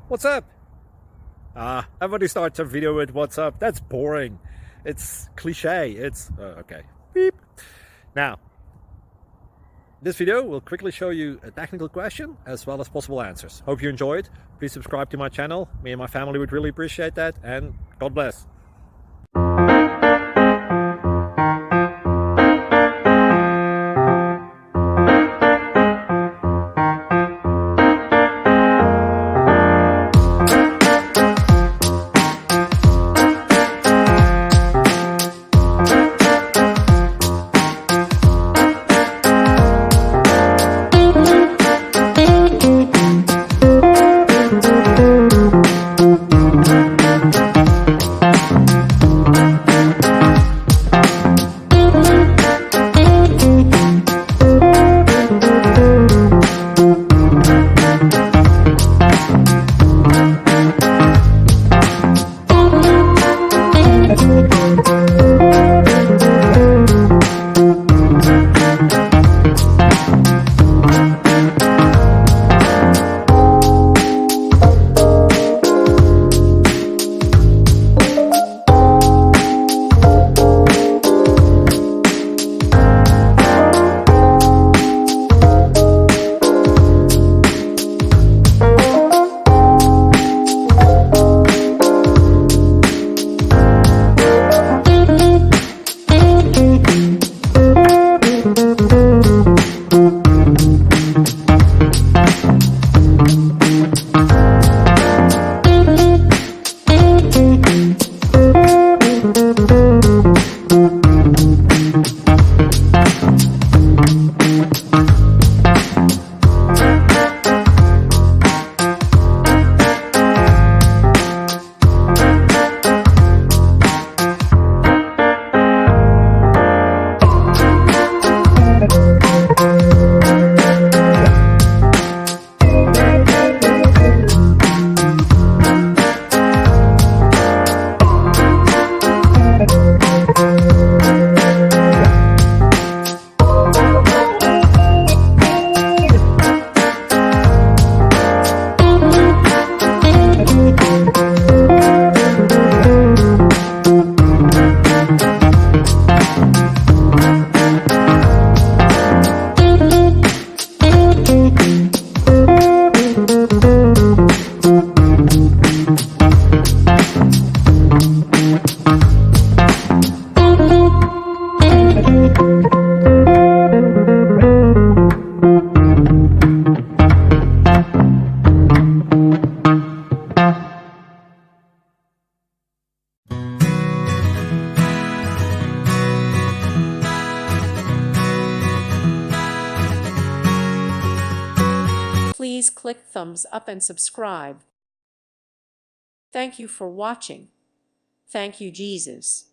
What's up? Everybody starts a video with what's up. That's boring. It's cliche. It's okay. Beep. Now, this video will quickly show you a technical question as well as possible answers. Hope you enjoyed. Please subscribe to my channel. Me and my family would really appreciate that, and God bless. Please click thumbs up and subscribe. Thank you for watching. Thank you, Jesus.